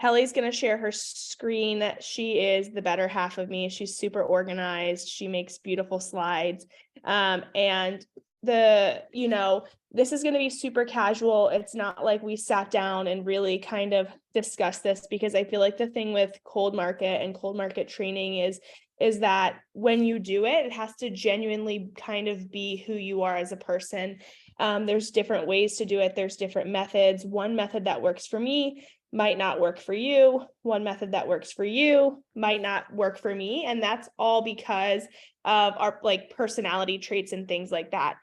Kelly's going to share her screen. She is the better half of me. She's super organized. She makes beautiful slides. And this is going to be super casual. It's not like we sat down and really kind of discussed this, because I feel like the thing with cold market and cold market training is that when you do it, it has to genuinely kind of be who you are as a person. There's different ways to do it. There's different methods. One method that works for me might not work for you. One method that works for you might not work for me. And that's all because of our personality traits and things like that.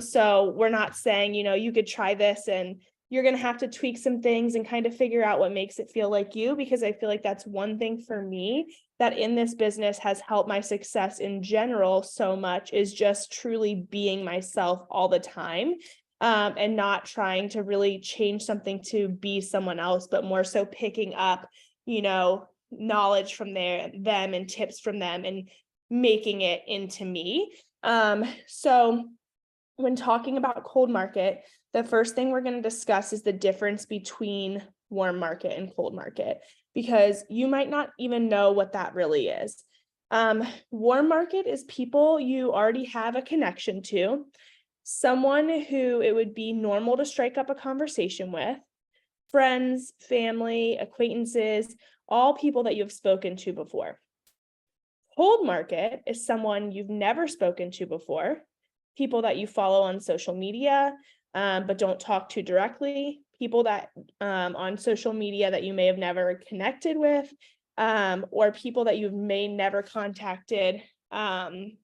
So we're not saying, you could try this and you're going to have to tweak some things and kind of figure out what makes it feel like you, because I feel like that's one thing for me that in this business has helped my success in general so much, is just truly being myself all the time. And not trying to really change something to be someone else, but more so picking up, knowledge from them and tips from them and making it into me. So when talking about cold market, the first thing we're going to discuss is the difference between warm market and cold market, because you might not even know what that really is. Warm market is people you already have a connection to, someone who it would be normal to strike up a conversation with, friends, family, acquaintances, all people that you've spoken to before. Cold market is someone you've never spoken to before, people that you follow on social media, but don't talk to directly, people that on social media that you may have never connected with, or people that you may never contacted, and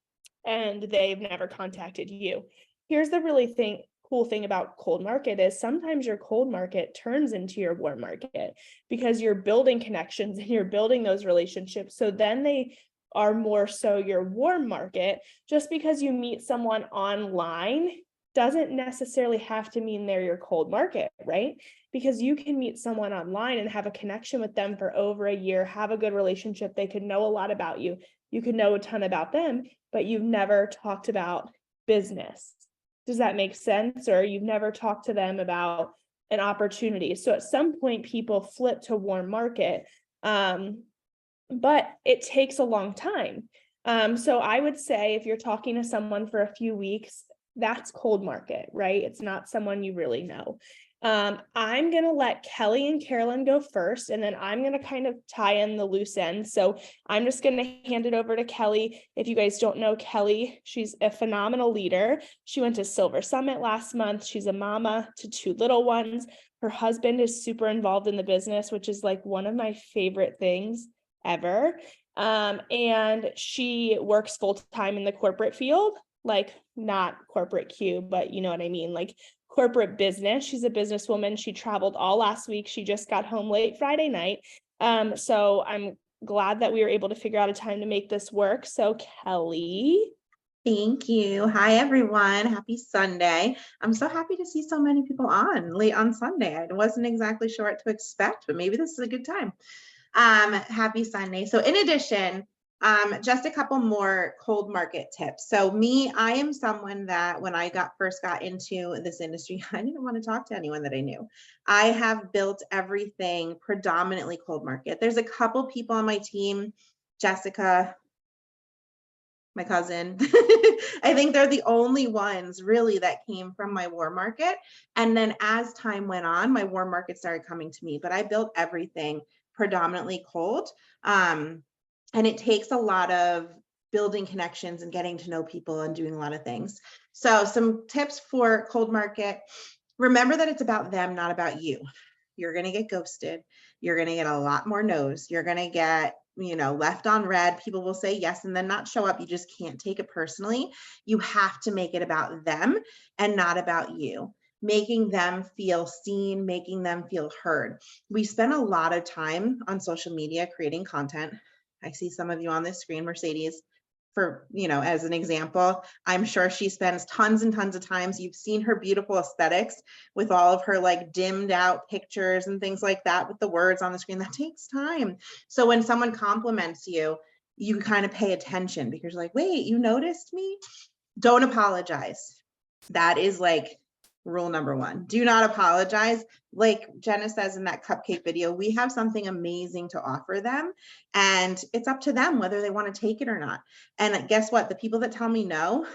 they've never contacted you. Here's the really cool thing about cold market is sometimes your cold market turns into your warm market, because you're building connections and you're building those relationships. So then they are more so your warm market. Just because you meet someone online doesn't necessarily have to mean they're your cold market, right? Because you can meet someone online and have a connection with them for over a year, have a good relationship. They could know a lot about you. You could know a ton about them, but you've never talked about business. Does that make sense? Or you've never talked to them about an opportunity. So at some point, people flip to warm market, but it takes a long time. So I would say if you're talking to someone for a few weeks, that's cold market, right? It's not someone you really know. I'm going to let Kelly and Carolyn go first, and then I'm going to kind of tie in the loose ends. So I'm just going to hand it over to Kelly. If you guys don't know Kelly, she's a phenomenal leader. She went to Silver Summit last month. She's a mama to 2 little ones. Her husband is super involved in the business, which is like one of my favorite things ever. And she works full-time in the corporate field, like not corporate Q, but you know what I mean? Like corporate business. She's a businesswoman. She traveled all last week. She just got home late Friday night. So I'm glad that we were able to figure out a time to make this work. So Kelly. Thank you. Hi, everyone. Happy Sunday. I'm so happy to see so many people on late on Sunday. I wasn't exactly sure what to expect, but maybe this is a good time. Happy Sunday. So in addition, just a couple more cold market tips. So I am someone that when I first got into this industry, I didn't want to talk to anyone that I knew. I have built everything predominantly cold market. There's a couple people on my team, Jessica, my cousin. I think they're the only ones really that came from my warm market. And then as time went on, my warm market started coming to me, but I built everything predominantly cold. And it takes a lot of building connections and getting to know people and doing a lot of things. So some tips for cold market: remember that it's about them, not about you. You're going to get ghosted. You're going to get a lot more no's. You're going to get, left on red. People will say yes and then not show up. You just can't take it personally. You have to make it about them and not about you. Making them feel seen, making them feel heard. We spend a lot of time on social media creating content. I see some of you on this screen, Mercedes, as an example. I'm sure she spends tons and tons of times. You've seen her beautiful aesthetics with all of her like dimmed out pictures and things like that with the words on the screen. That takes time. So when someone compliments you, you kind of pay attention because you're like, wait, you noticed me? Don't apologize. That is like Rule number one, do not apologize. Like Jenna says in that cupcake video, we have something amazing to offer them, and it's up to them whether they want to take it or not. And guess what? The people that tell me no,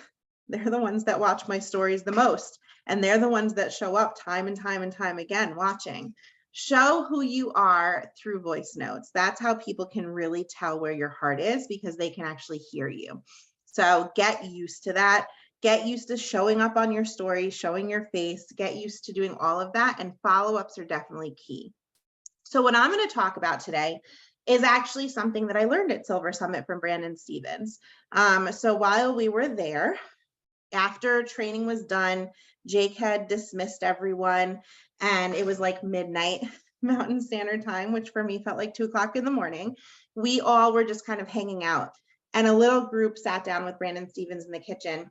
they're the ones that watch my stories the most. And they're the ones that show up time and time and time again watching. Show who you are through voice notes. That's how people can really tell where your heart is, because they can actually hear you. So get used to that. Get used to showing up on your stories, showing your face, get used to doing all of that. And follow-ups are definitely key. So what I'm going to talk about today is actually something that I learned at Silver Summit from Brandon Stevens. So while we were there, after training was done, Jake had dismissed everyone, and it was like midnight Mountain Standard Time, which for me felt like 2 o'clock in the morning. We all were just kind of hanging out, and a little group sat down with Brandon Stevens in the kitchen,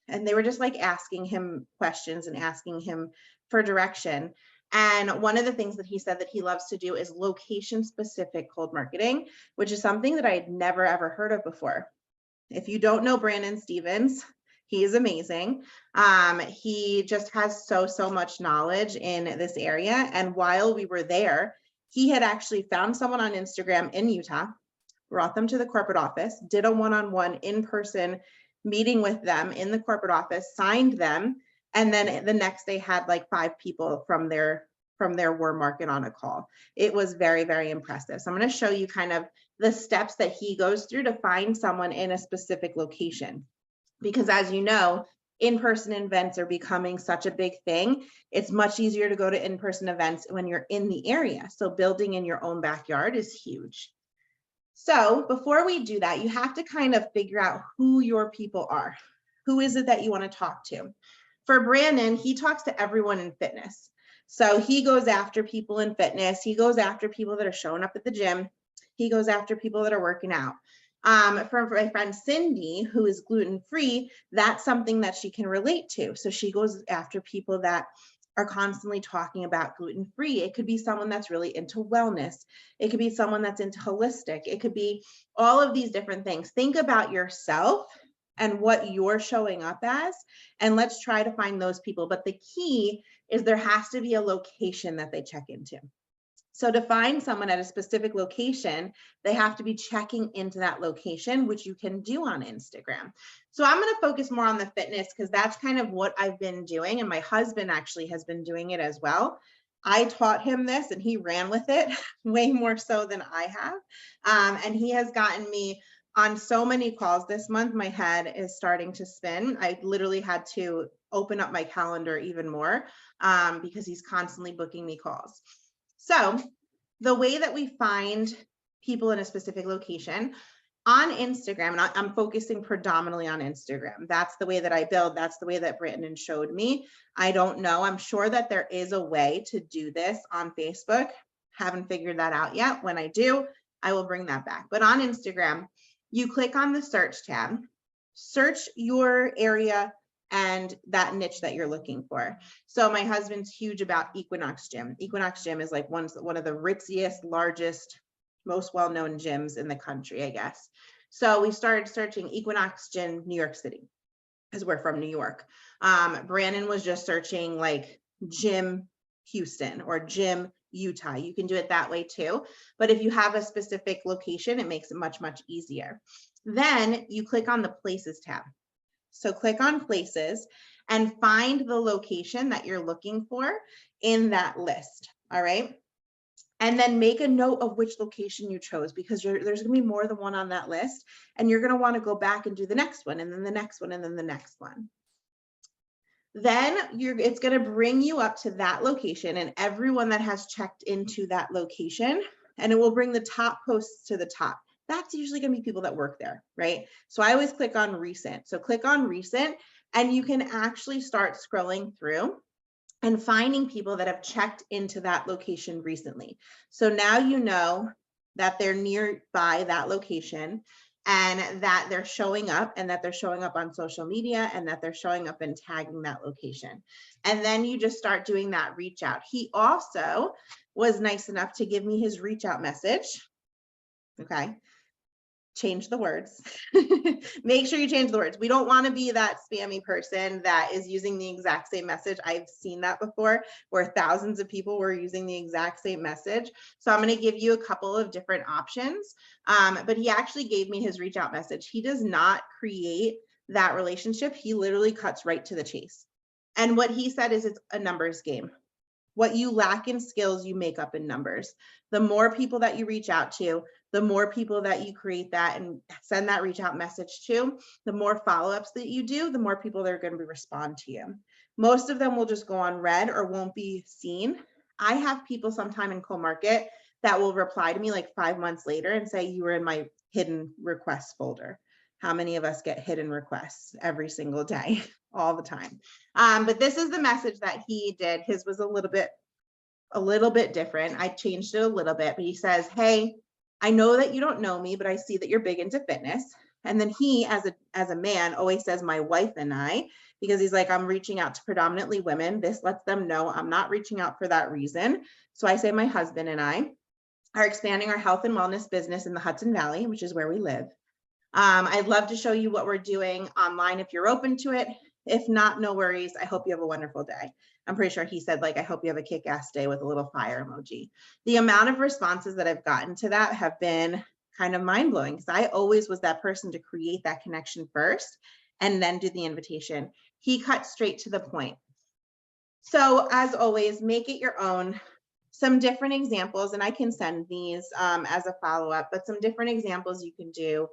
and they were just like asking him questions and asking him for direction. And one of the things that he said that he loves to do is location specific cold marketing, which is something that I had never ever heard of before. If you don't know Brandon Stevens, he is amazing. He just has so much knowledge in this area. And while we were there, he had actually found someone on Instagram in Utah, brought them to the corporate office, did a one-on-one in-person meeting with them in the corporate office, signed them, and then the next day had like 5 people from their War Market on a call. It was very, very impressive. So I'm going to show you kind of the steps that he goes through to find someone in a specific location. Because as you know, in-person events are becoming such a big thing. It's much easier to go to in-person events when you're in the area. So building in your own backyard is huge. So before we do that, you have to kind of figure out who your people are. Who is it that you want to talk to? For Brandon, he talks to everyone in fitness. So he goes after people in fitness. He goes after people that are showing up at the gym. He goes after people that are working out. For my friend Cindy, who is gluten-free, that's something that she can relate to. So she goes after people that are constantly talking about gluten-free. It could be someone that's really into wellness. It could be someone that's into holistic. It could be all of these different things. Think about yourself and what you're showing up as, and let's try to find those people. But the key is there has to be a location that they check into. So to find someone at a specific location, they have to be checking into that location, which you can do on Instagram. So I'm going to focus more on the fitness because that's kind of what I've been doing. And my husband actually has been doing it as well. I taught him this and he ran with it way more so than I have. And he has gotten me on so many calls this month. My head is starting to spin. I literally had to open up my calendar even more because he's constantly booking me calls. So the way that we find people in a specific location on Instagram, and I'm focusing predominantly on Instagram. That's the way that I build. That's the way that Brandon showed me. I don't know. I'm sure that there is a way to do this on Facebook. Haven't figured that out yet. When I do, I will bring that back. But on Instagram, you click on the search tab, search your area and that niche that you're looking for. So my husband's huge about Equinox Gym. Equinox Gym is like one of the ritziest, largest, most well-known gyms in the country, I guess. So we started searching Equinox Gym, New York City, because we're from New York. Brandon was just searching like Gym Houston or Gym Utah. You can do it that way too. But if you have a specific location, it makes it much, much easier. Then you click on the Places tab. So click on Places and find the location that you're looking for in that list. All right. And then make a note of which location you chose, because there's going to be more than one on that list. And you're going to want to go back and do the next one, and then the next one, and then the next one. Then it's going to bring you up to that location and everyone that has checked into that location, and it will bring the top posts to the top. That's usually going to be people that work there, right? So I always click on recent. So click on recent and you can actually start scrolling through and finding people that have checked into that location recently. So now you know that they're nearby that location and that they're showing up, and that they're showing up on social media, and that they're showing up and tagging that location. And then you just start doing that reach out. He also was nice enough to give me his reach out message. Okay. change the words. Make sure you change the words. We don't want to be that spammy person that is using the exact same message. I've seen that before where thousands of people were using the exact same message. So I'm going to give you a couple of different options. But he actually gave me his reach out message. He does not create that relationship. He literally cuts right to the chase. And what he said is it's a numbers game. What you lack in skills, you make up in numbers. The more people that you reach out to, the more people that you create that and send that reach out message to, the more follow-ups that you do, the more people that are going to respond to you. Most of them will just go on red or won't be seen. I have people sometime in co-market that will reply to me like 5 months later and say, you were in my hidden requests folder. How many of us get hidden requests every single day, all the time? But this is the message that he did. His was a little bit different. I changed it a little bit, but he says, hey, I know that you don't know me, but I see that you're big into fitness. And then he, as a man, always says my wife and I, because he's like, I'm reaching out to predominantly women. This lets them know I'm not reaching out for that reason. So I say my husband and I are expanding our health and wellness business in the Hudson Valley, which is where we live. I'd love to show you what we're doing online if you're open to it. If not, no worries. I hope you have a wonderful day. I'm pretty sure he said, like, I hope you have a kick-ass day with a little fire emoji. The amount of responses that I've gotten to that have been kind of mind-blowing because I always was that person to create that connection first and then do the invitation. He cut straight to the point. So as always, make it your own. Some different examples, and I can send these as a follow-up, but some different examples you can do.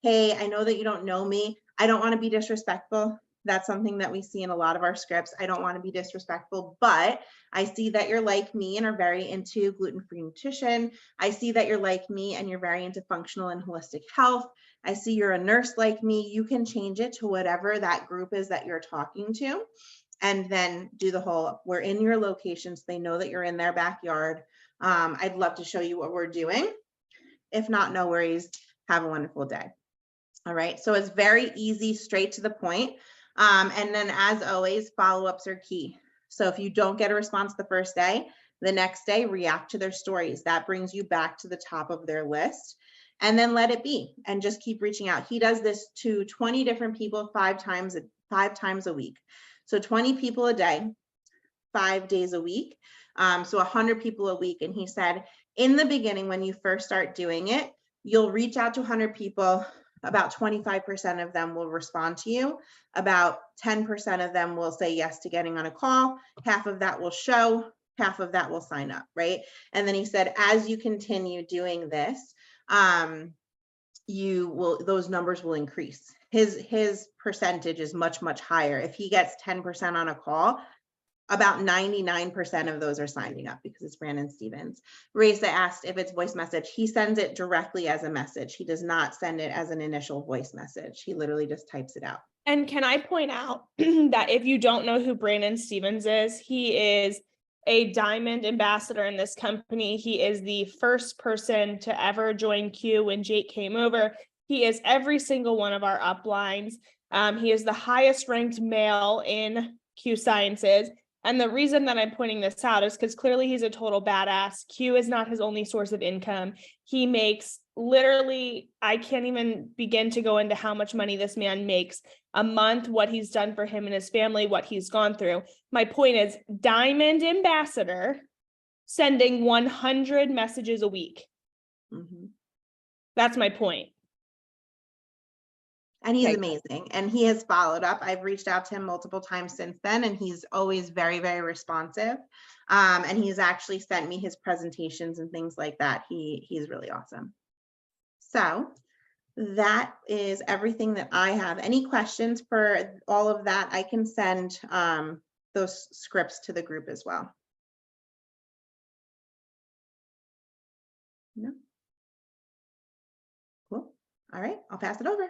Hey, I know that you don't know me. I don't want to be disrespectful. That's something that we see in a lot of our scripts. I don't want to be disrespectful, but I see that you're like me and are very into gluten-free nutrition. I see that you're like me and you're very into functional and holistic health. I see you're a nurse like me. You can change it to whatever that group is that you're talking to. And then do the whole, we're in your locations. They know that you're in their backyard. I'd love to show you what we're doing. If not, no worries. Have a wonderful day. All right. So it's very easy, straight to the point. And then as always, follow-ups are key. So if you don't get a response the first day, the next day, react to their stories. That brings you back to the top of their list. And then let it be and just keep reaching out. He does this to 20 different people 5 times a week. So 20 people a day, 5 days a week. So 100 people a week. And he said, in the beginning, when you first start doing it, you'll reach out to 100 people. About 25% of them will respond to you. About 10% of them will say yes to getting on a call. Half of that will show, half of that will sign up, right? And then he said, as you continue doing this, those numbers will increase. His percentage is much, much higher. If he gets 10% on a call, about 99% of those are signing up because it's Brandon Stevens. Raisa asked if it's voice message. He sends it directly as a message. He does not send it as an initial voice message. He literally just types it out. And can I point out that if you don't know who Brandon Stevens is, he is a diamond ambassador in this company. He is the first person to ever join Q when Jake came over. He is every single one of our uplines. He is the highest ranked male in Q Sciences. And the reason that I'm pointing this out is because clearly he's a total badass. Q is not his only source of income. He makes literally, I can't even begin to go into how much money this man makes a month, what he's done for him and his family, what he's gone through. My point is, diamond ambassador sending 100 messages a week. Mm-hmm. That's my point. And he's amazing. And he has followed up. I've reached out to him multiple times since then, and he's always very, very responsive. And he's actually sent me his presentations and things like that. He's really awesome. So that is everything that I have. Any questions for all of that? I can send those scripts to the group as well. No? Cool. All right, I'll pass it over.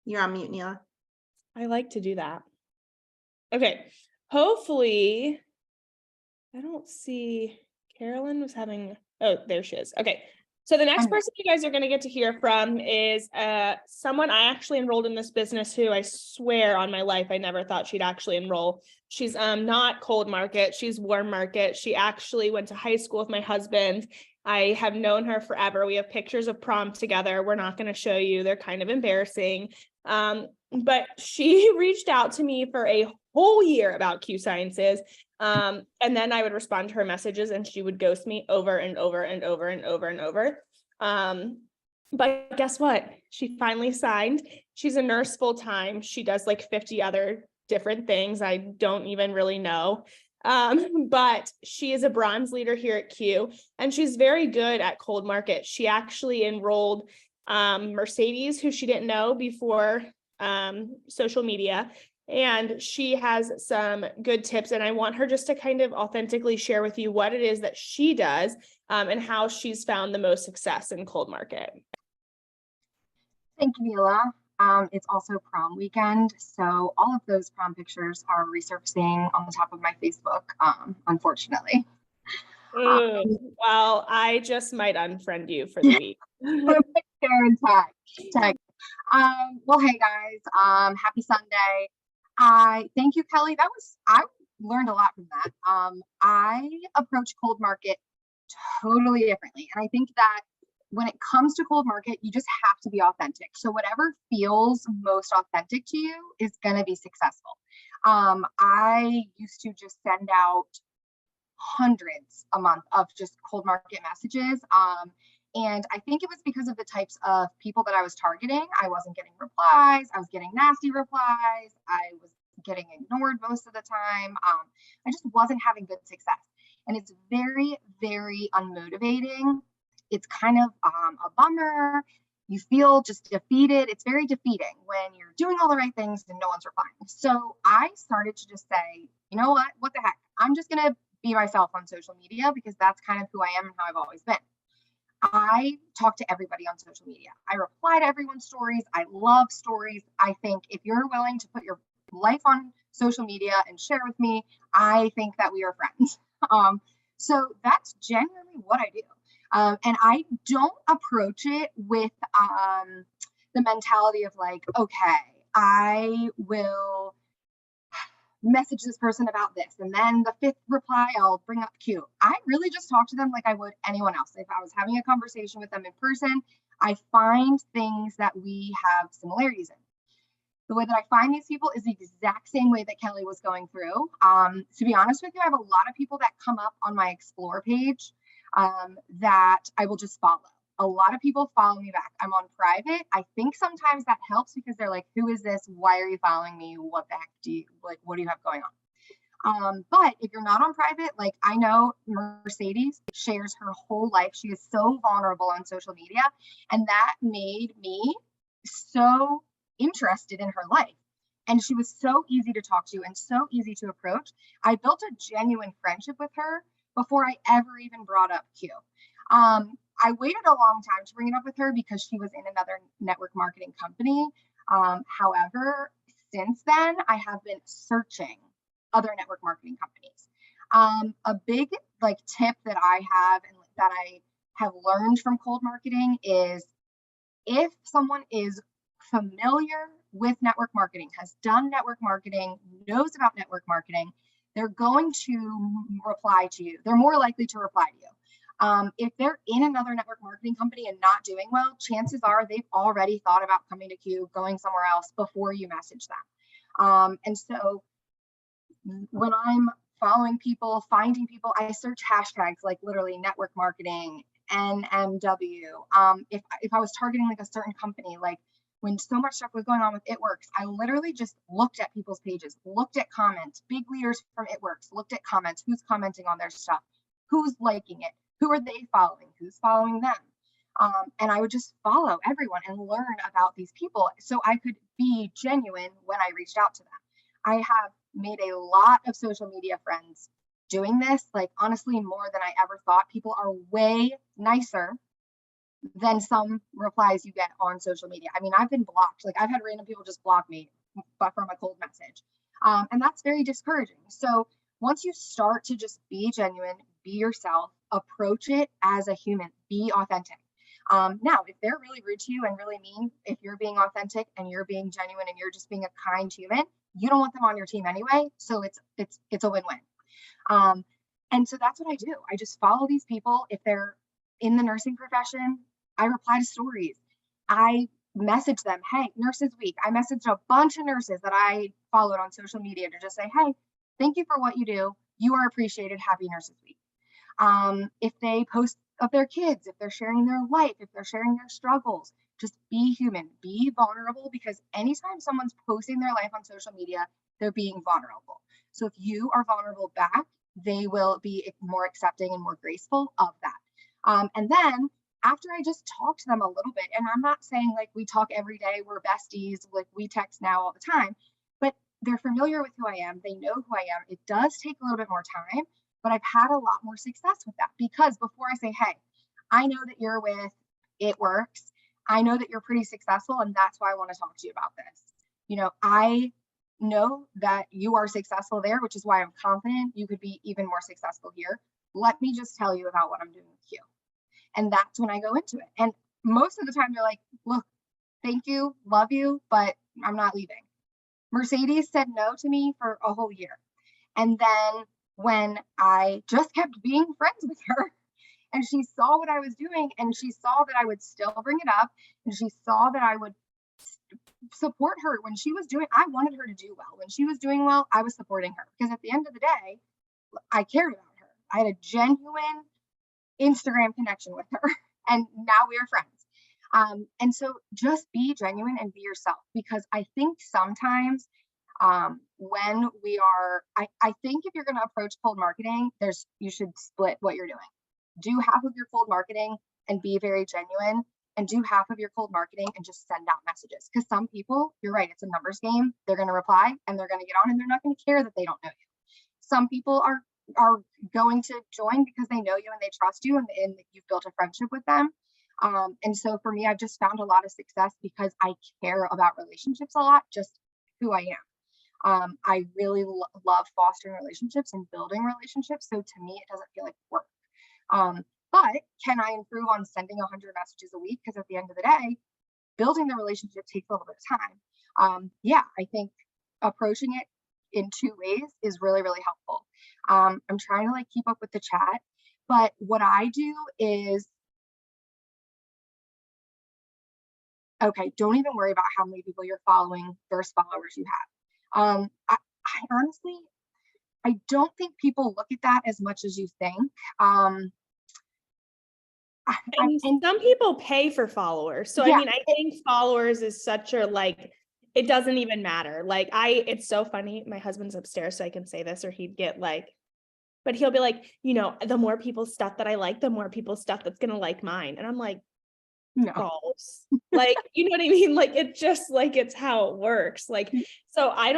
You're on mute, Nela. I like to do that. Okay, hopefully, I don't see, Carolyn was having, oh, there she is. Okay, So the next person you guys are going to get to hear from is someone I actually enrolled in this business who I swear on my life I never thought she'd actually enroll. She's not cold market, she's warm market. She actually went to high school with my husband. I have known her forever. We have pictures of prom together. We're not going to show you. They're kind of embarrassing. But she reached out to me for a whole year about Q Sciences. And then I would respond to her messages and she would ghost me over and over and over and over and over. But guess what? She finally signed. She's a nurse full time. She does like 50 other different things I don't even really know. But she is a bronze leader here at Q, and she's very good at cold market. She actually enrolled Mercedes, who she didn't know before social media. And she has some good tips, and I want her just to kind of authentically share with you what it is that she does and how she's found the most success in cold market. Thank you, Nela. It's also prom weekend, so all of those prom pictures are resurfacing on the top of my Facebook, unfortunately. Well, I just might unfriend you for the week. Share and tag. Well, hey guys, happy Sunday. Thank you, Kelly. I learned a lot from that. I approach cold market totally differently, and I think that when it comes to cold market, you just have to be authentic. So whatever feels most authentic to you is going to be successful. I used to just send out hundreds a month of just cold market messages. And I think it was because of the types of people that I was targeting. I wasn't getting replies. I was getting nasty replies. I was getting ignored most of the time. I just wasn't having good success. And it's very, very unmotivating. It's kind of a bummer. You feel just defeated. It's very defeating when you're doing all the right things and no one's replying. So I started to just say, you know what the heck? I'm just going to be myself on social media because that's kind of who I am and how I've always been. I talk to everybody on social media. I reply to everyone's stories. I love stories. I think if you're willing to put your life on social media and share with me, I think that we are friends. So that's genuinely what I do. And I don't approach it with the mentality of like, okay, I will message this person about this, and then the fifth reply, I'll bring up Q. I really just talk to them like I would anyone else. If I was having a conversation with them in person, I find things that we have similarities in. The way that I find these people is the exact same way that Kelly was going through. To be honest with you, I have a lot of people that come up on my Explore page that I will just follow. A lot of people follow me back. I'm on private. I think sometimes that helps because they're like, who is this? Why are you following me? What the heck do you like? What do you have going on? But if you're not on private, like I know Mercedes shares her whole life. She is so vulnerable on social media, and that made me so interested in her life. And she was so easy to talk to and so easy to approach. I built a genuine friendship with her before I ever even brought up Q. I waited a long time to bring it up with her because she was in another network marketing company. However, since then, I have been searching other network marketing companies. A big tip that I have and that I have learned from cold marketing is if someone is familiar with network marketing, has done network marketing, knows about network marketing, they're going to reply to you. They're more likely to reply to you. If they're in another network marketing company and not doing well, chances are they've already thought about coming to Q, going somewhere else before you message them. And so when I'm following people, finding people, I search hashtags like literally network marketing, NMW. If I was targeting like a certain company, like when so much stuff was going on with It Works, I literally just looked at people's pages, looked at comments, big leaders from It Works, looked at comments, who's commenting on their stuff, who's liking it, who are they following, who's following them. And I would just follow everyone and learn about these people so I could be genuine when I reached out to them. I have made a lot of social media friends doing this, like honestly, more than I ever thought. People are way nicer than some replies you get on social media. I mean, I've been blocked. Like I've had random people just block me but from a cold message. And that's very discouraging. So once you start to just be genuine, be yourself, approach it as a human, be authentic. Now, if they're really rude to you and really mean, if you're being authentic and you're being genuine and you're just being a kind human, you don't want them on your team anyway. So it's a win-win. And so that's what I do. I just follow these people. If they're in the nursing profession, I reply to stories. I message them, hey, Nurses Week. I messaged a bunch of nurses that I followed on social media to just say, hey, thank you for what you do. You are appreciated. Happy Nurses Week. If they post of their kids, if they're sharing their life, if they're sharing their struggles, just be human, be vulnerable, because anytime someone's posting their life on social media, they're being vulnerable. So if you are vulnerable back, they will be more accepting and more graceful of that. And then after I just talk to them a little bit, and I'm not saying like we talk every day, we're besties, like we text now all the time, but they're familiar with who I am. They know who I am. It does take a little bit more time, but I've had a lot more success with that, because before I say, hey, I know that you're with It Works. I know that you're pretty successful, and that's why I want to talk to you about this. You know, I know that you are successful there, which is why I'm confident you could be even more successful here. Let me just tell you about what I'm doing with you. And that's when I go into it. And most of the time they're like, look, thank you, love you, but I'm not leaving. Mercedes said no to me for a whole year. And then when I just kept being friends with her, and she saw what I was doing, and she saw that I would still bring it up, and she saw that I would support her when she was doing, I wanted her to do well. When she was doing well, I was supporting her, because at the end of the day, I cared about her. I had a genuine Instagram connection with her, and now we are friends. And so just be genuine and be yourself, because I think sometimes when we are, I think if you're going to approach cold marketing, you should split what you're doing. Do half of your cold marketing and be very genuine, and do half of your cold marketing and just send out messages. Because some people, you're right, it's a numbers game. They're going to reply and they're going to get on, and they're not going to care that they don't know you. Some people are going to join because they know you and they trust you, and you've built a friendship with them. And so for me, I've just found a lot of success because I care about relationships a lot, just who I am. I really love fostering relationships and building relationships. So to me, it doesn't feel like work. But can I improve on sending 100 messages a week? Because at the end of the day, building the relationship takes a little bit of time. Yeah, I think approaching it in 2 ways is really, really helpful. I'm trying to like keep up with the chat, but what I do is, okay, don't even worry about how many people you're following versus followers you have. I honestly, I don't think people look at that as much as you think. And some people pay for followers. So Yeah, I mean, I think followers is such a like, it doesn't even matter. Like it's so funny. My husband's upstairs, so I can say this, or he'd get like, but he'll be like, you know, the more people's stuff that I like, the more people's stuff that's going to like mine. And I'm like, no. false. Like, you know what I mean? Like, it's just like, it's how it works. Like, so I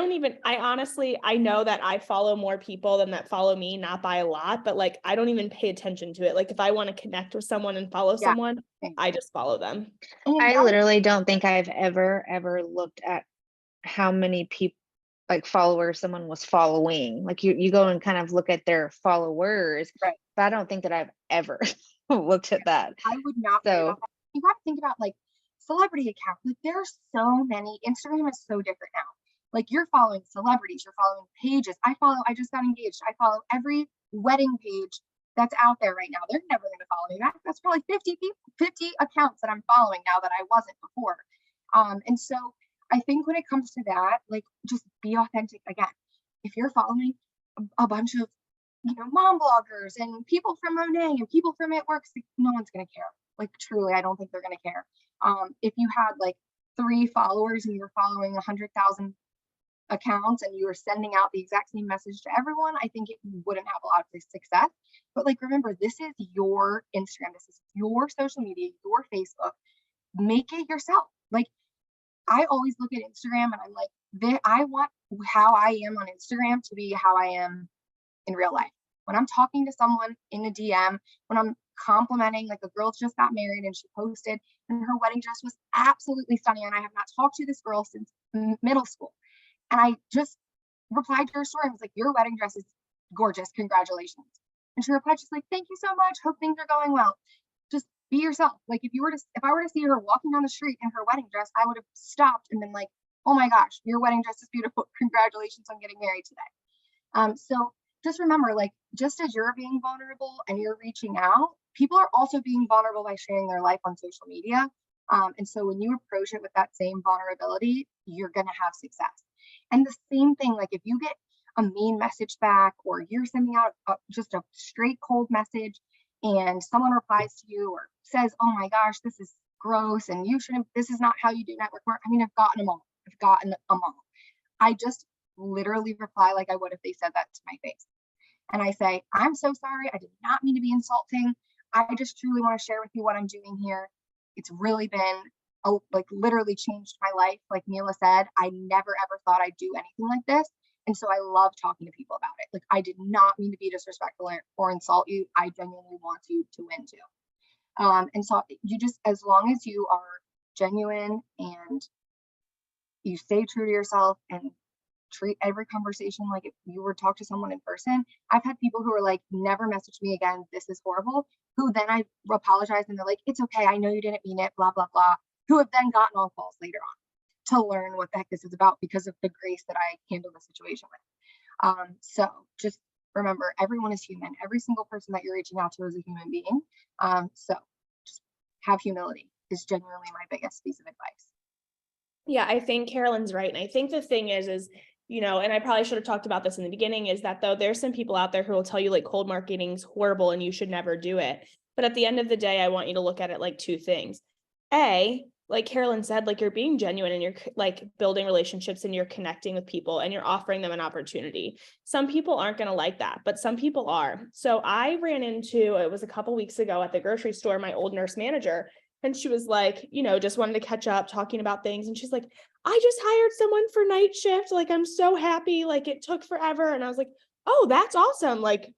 honestly, I know that I follow more people than that follow me, not by a lot, but like, I don't even pay attention to it. Like, if I want to connect with someone and follow someone, I just follow them. I literally don't think I've ever looked at how many people, like followers, someone was following. Like you go and kind of look at their followers, right? But I don't think that I've ever looked at that. I would not. So you got to think about like celebrity accounts. Like there are so many. Instagram is so different now. Like you're following celebrities, you're following pages. I just got engaged. I follow every wedding page that's out there right now. They're never going to follow me back. That's probably 50 accounts that I'm following now that I wasn't before. And so I think when it comes to that, like just be authentic again. If you're following a bunch of, you know, mom bloggers and people from Monet and people from It Works, like, no one's going to care. Like truly, I don't think they're going to care. If you had like 3 followers and you're following 100,000 accounts and you were sending out the exact same message to everyone, I think it wouldn't have a lot of success. But like, remember, this is your Instagram, this is your social media, your Facebook. Make it yourself. Like, I always look at Instagram and I'm like, I want how I am on Instagram to be how I am in real life. When I'm talking to someone in a DM, when I'm complimenting, like a girl just got married and she posted and her wedding dress was absolutely stunning, and I have not talked to this girl since middle school. And I just replied to her story and was like, your wedding dress is gorgeous, congratulations. And she replied, she's like, thank you so much, hope things are going well. Just be yourself. Like if I were to see her walking down the street in her wedding dress, I would have stopped and been like, oh my gosh, your wedding dress is beautiful. Congratulations on getting married today. So just remember, like, just as you're being vulnerable and you're reaching out, people are also being vulnerable by sharing their life on social media. And so when you approach it with that same vulnerability, you're going to have success. And the same thing, like if you get a mean message back, or you're sending out just a straight cold message and someone replies to you or says, oh my gosh, this is gross and you shouldn't, this is not how you do network marketing. I mean, I've gotten them all. I just literally reply like I would if they said that to my face. And I say, I'm so sorry. I did not mean to be insulting. I just truly want to share with you what I'm doing here. It's really been like literally changed my life. Like Nela said, I never ever thought I'd do anything like this. And so I love talking to people about it. Like I did not mean to be disrespectful or insult you. I genuinely want you to win too. And so you just, as long as you are genuine and you stay true to yourself and treat every conversation like if you were to talk to someone in person. I've had people who are like, never message me again, this is horrible, who then I apologize and they're like, it's okay, I know you didn't mean it, blah, blah, blah, who have then gotten on calls later on to learn what the heck this is about because of the grace that I handled the situation with. So just remember, everyone is human. Every single person that you're reaching out to is a human being. So just have humility is genuinely my biggest piece of advice. Yeah, I think Carolyn's right. And I think the thing is, you know, and I probably should have talked about this in the beginning, is that though there's some people out there who will tell you like cold marketing's horrible and you should never do it. But at the end of the day, I want you to look at it like two things. A, like Carolyn said, like you're being genuine and you're like building relationships and you're connecting with people and you're offering them an opportunity. Some people aren't going to like that, but some people are. So I ran into, it was a couple weeks ago at the grocery store, my old nurse manager. And she was like, you know, just wanted to catch up, talking about things. And she's like, I just hired someone for night shift. Like, I'm so happy. Like, it took forever. And I was like, oh, that's awesome. Like,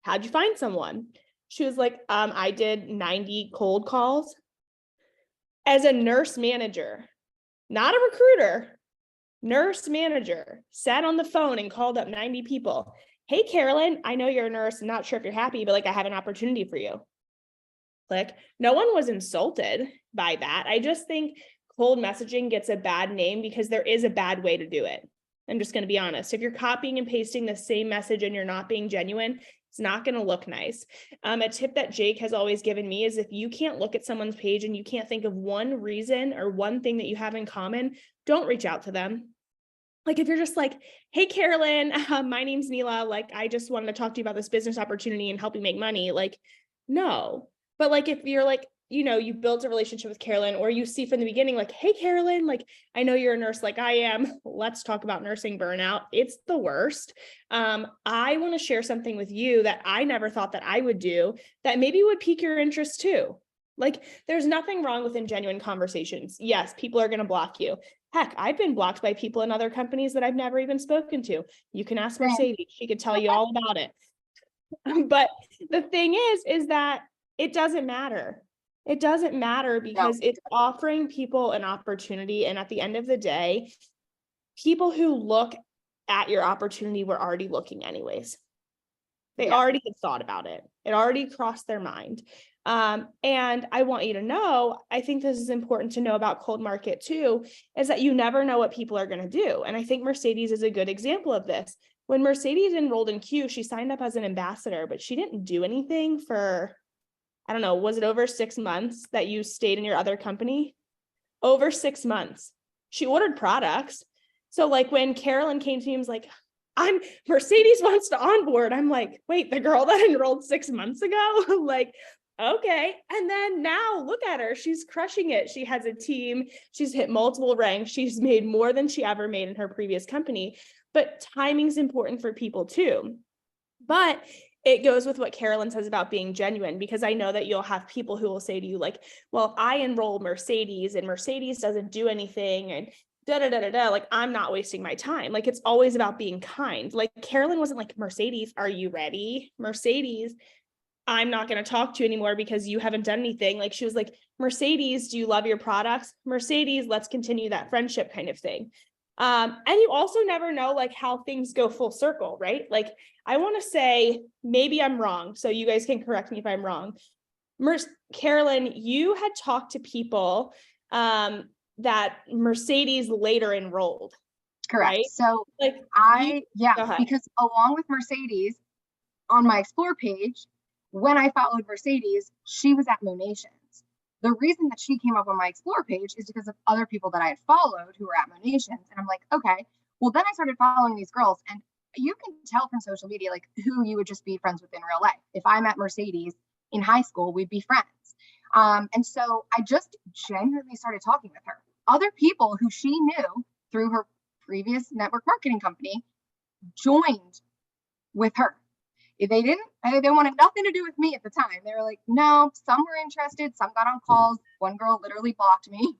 how'd you find someone? She was like, I did 90 cold calls as a nurse manager, not a recruiter, nurse manager, sat on the phone and called up 90 people. Hey, Carolyn, I know you're a nurse. I'm not sure if you're happy, but like, I have an opportunity for you. Like, no one was insulted by that. I just think cold messaging gets a bad name because there is a bad way to do it. I'm just going to be honest. If you're copying and pasting the same message and you're not being genuine, it's not going to look nice. A tip that Jake has always given me is if you can't look at someone's page and you can't think of one reason or one thing that you have in common, don't reach out to them. Like if you're just like, hey, Carolyn, my name's Nela. Like, I just wanted to talk to you about this business opportunity and help you make money. Like, no. But like, if you're like, you know, you built a relationship with Carolyn, or you see from the beginning, like, hey, Carolyn, like, I know you're a nurse like I am. Let's talk about nursing burnout. It's the worst. I want to share something with you that I never thought that I would do that maybe would pique your interest too. Like, there's nothing wrong with ingenuine conversations. Yes, people are going to block you. Heck, I've been blocked by people in other companies that I've never even spoken to. You can ask Mercedes. She could tell you all about it. But the thing is that it doesn't matter. It doesn't matter because it's offering people an opportunity. And at the end of the day, people who look at your opportunity were already looking anyways. They already had thought about it. It already crossed their mind. And I want you to know, I think this is important to know about cold market too, is that you never know what people are going to do. And I think Mercedes is a good example of this. When Mercedes enrolled in Q, she signed up as an ambassador, but she didn't do anything for, I don't know, was it over 6 months that you stayed in your other company? Over 6 months. She ordered products. So like when Carolyn came to me and was like, Mercedes wants to onboard. I'm like, wait, the girl that enrolled 6 months ago? Like, okay. And then now look at her. She's crushing it. She has a team. She's hit multiple ranks. She's made more than she ever made in her previous company. But timing's important for people too. But it goes with what Carolyn says about being genuine, because I know that you'll have people who will say to you like, well, I enrolled Mercedes and Mercedes doesn't do anything and like, I'm not wasting my time. Like, it's always about being kind. Like Carolyn wasn't like, Mercedes, are you ready? Mercedes, I'm not going to talk to you anymore because you haven't done anything. Like, she was like, Mercedes, do you love your products? Mercedes, let's continue that friendship kind of thing. And you also never know like how things go full circle, right? Like, I want to say, maybe I'm wrong, so you guys can correct me if I'm wrong, Carolyn, you had talked to people that Mercedes later enrolled. Correct. Right? So Like go ahead. because along with Mercedes on my Explore page, when I followed Mercedes, she was at Monations. The reason that she came up on my Explore page is because of other people that I had followed who were at Monations. And I'm like, okay, well, then I started following these girls, and you can tell from social media, like, who you would just be friends with in real life. If I met Mercedes in high school, we'd be friends. And so I just genuinely started talking with her. Other people who she knew through her previous network marketing company joined with her. They wanted nothing to do with me at the time. They were like, no, some were interested, some got on calls. One girl literally blocked me,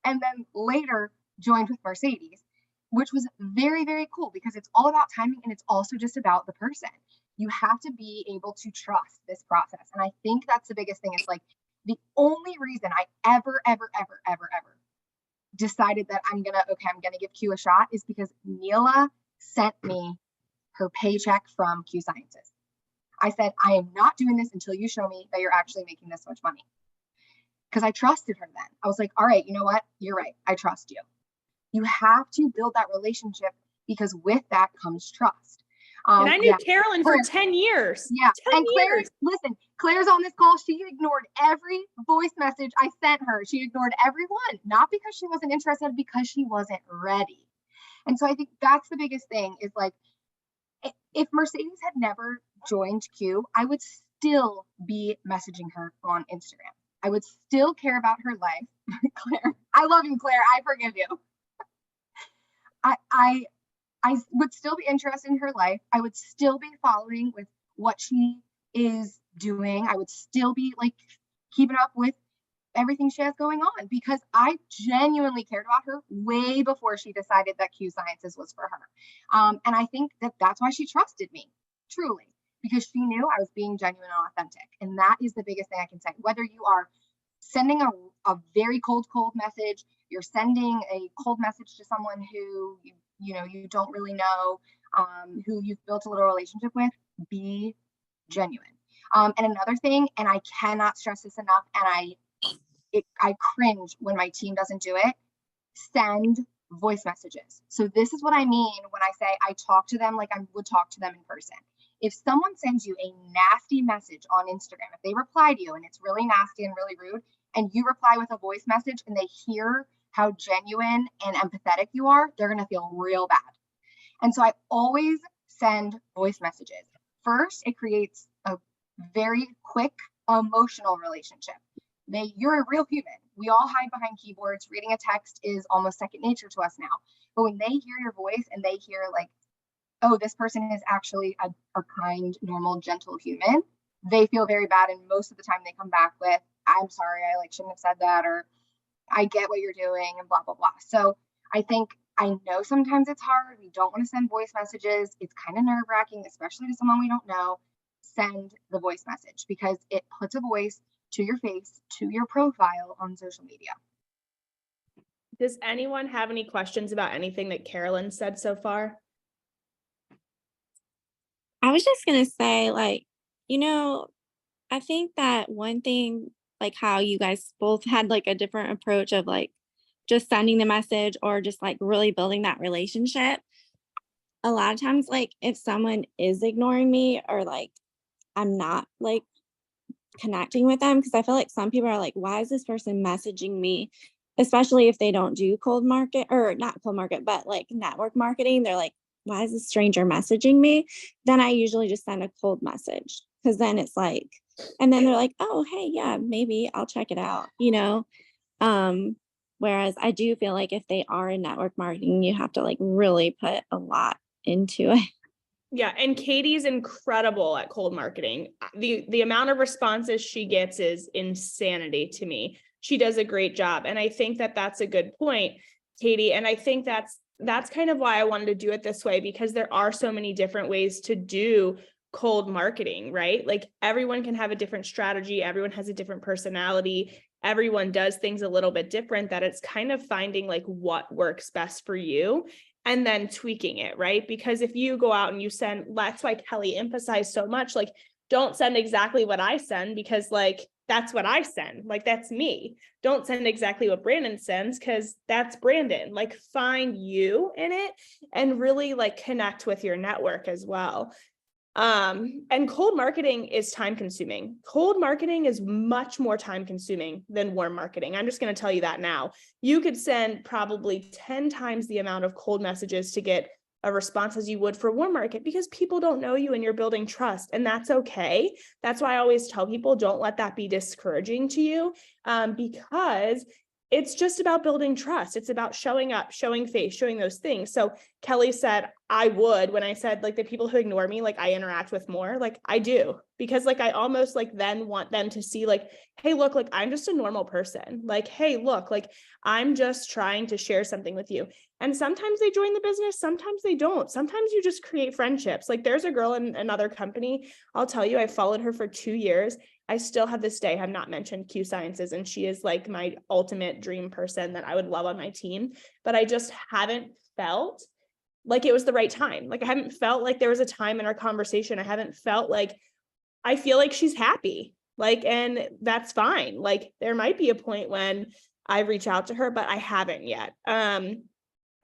and then later joined with Mercedes, which was very, very cool because it's all about timing, and it's also just about the person. You have to be able to trust this process. And I think that's the biggest thing. It's like the only reason I ever decided that I'm gonna give Q a shot is because Nela sent me her paycheck from Q Sciences. I said, I am not doing this until you show me that you're actually making this much money. Because I trusted her then. I was like, all right, you know what? You're right. I trust you. You have to build that relationship because with that comes trust. And I knew Carolyn for 10 years. Yeah. 10 and Claire, years. listen, Claire's on this call. She ignored every voice message I sent her. She ignored everyone, not because she wasn't interested, because she wasn't ready. And so I think that's the biggest thing is like, if Mercedes had never joined Q, I would still be messaging her on Instagram. I would still care about her life. Claire, I love you, Claire. I forgive you. I would still be interested in her life. I would still be following with what she is doing. I would still be like keeping up with everything she has going on because I genuinely cared about her way before she decided that Q Sciences was for her. And I think that that's why she trusted me, truly, because she knew I was being genuine and authentic. And that is the biggest thing I can say. Whether you are sending a very cold message, you're sending a cold message to someone who you don't really know, who you've built a little relationship with, be genuine. And another thing, and I cannot stress this enough, and I cringe when my team doesn't do it, send voice messages. So this is what I mean when I say I talk to them like I would talk to them in person. If someone sends you a nasty message on Instagram, if they reply to you and it's really nasty and really rude, and you reply with a voice message and they hear how genuine and empathetic you are, they're going to feel real bad. And so I always send voice messages. First, it creates a very quick emotional relationship. You're a real human. We all hide behind keyboards. Reading a text is almost second nature to us now. But when they hear your voice and they hear like, oh, this person is actually a kind, normal, gentle human, they feel very bad. And most of the time they come back with, I'm sorry, I shouldn't have said that, or I get what you're doing, and blah, blah, blah. So I know sometimes it's hard. We don't want to send voice messages. It's kind of nerve wracking, especially to someone we don't know. Send the voice message because it puts a voice to your face, to your profile on social media. Does anyone have any questions about anything that Carolyn said so far? I was just going to say, I think that one thing, like how you guys both had like a different approach of like just sending the message or just like really building that relationship. A lot of times, like if someone is ignoring me or like I'm not like connecting with them, because I feel like some people are like, why is this person messaging me? Especially if they don't do cold market, or not cold market, but like network marketing. They're like, why is this stranger messaging me? Then I usually just send a cold message, because then it's like, and then they're like, oh, hey, yeah, maybe I'll check it out, whereas I do feel like if they are in network marketing, you have to like really put a lot into it. Yeah, and Katie's incredible at cold marketing. The amount of responses she gets is insanity to me. She does a great job, and I think that that's a good point, Katie. And I think that's kind of why I wanted to do it this way, because there are so many different ways to do cold marketing, right? Like everyone can have a different strategy. Everyone has a different personality. Everyone does things a little bit different, that it's kind of finding like what works best for you and then tweaking it, right? Because if you go out and you send, that's why Kelly emphasized so much, like, don't send exactly what I send, because like, that's what I send. Like, that's me. Don't send exactly what Brandon sends, because that's Brandon. Like, find you in it and really like connect with your network as well. And cold marketing is time consuming. Cold marketing is much more time consuming than warm marketing. I'm just going to tell you that now. You could send probably 10 times the amount of cold messages to get a response as you would for warm market, because people don't know you and you're building trust, and that's okay. That's why I always tell people, don't let that be discouraging to you, because it's just about building trust. It's about showing up, showing face, showing those things. So Kelly said, I would, when I said like the people who ignore me, like I interact with more, like I do, because like I almost like then want them to see like, hey, look, like I'm just a normal person. Like, hey, look, like I'm just trying to share something with you. And sometimes they join the business, sometimes they don't. Sometimes you just create friendships. Like there's a girl in another company, I'll tell you, I followed her for 2 years. I still have this day have not mentioned Q Sciences, and she is like my ultimate dream person that I would love on my team, but I just haven't felt like it was the right time. Like I haven't felt like there was a time in our conversation. I haven't felt like, I feel like she's happy. Like, and that's fine. Like there might be a point when I reach out to her, but I haven't yet.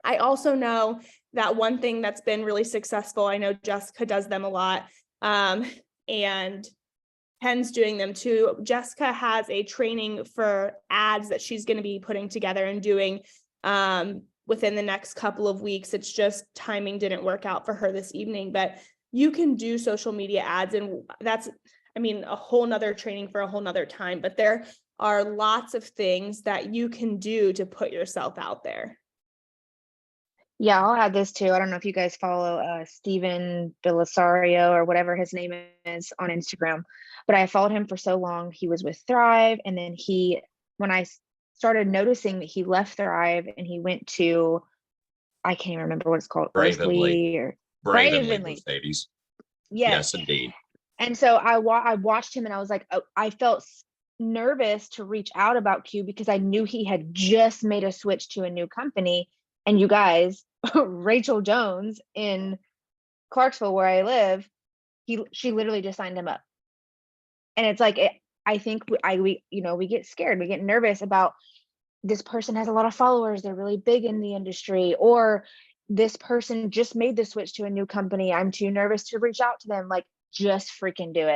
I also know that one thing that's been really successful, I know Jessica does them a lot, and Pen's doing them too. Jessica has a training for ads that she's going to be putting together and doing within the next couple of weeks. It's just timing didn't work out for her this evening, but you can do social media ads, and that's, I mean, a whole nother training for a whole nother time, but there are lots of things that you can do to put yourself out there. Yeah, I'll add this too. I don't know if you guys follow Steven Belisario or whatever his name is on Instagram, but I followed him for so long. He was with Thrive, and then when I started noticing that he left Thrive and he went to, I can't even remember what it's called, Bravenly. or Bravenly, Mercedes. Yes, indeed. And so I watched him, and I was like, oh, I felt nervous to reach out about Q because I knew he had just made a switch to a new company. And you guys, Rachel Jones in Clarksville, where I live, she literally just signed him up. And it's like, I think we get scared, we get nervous about, this person has a lot of followers, they're really big in the industry, or this person just made the switch to a new company, I'm too nervous to reach out to them. Like, just freaking do it.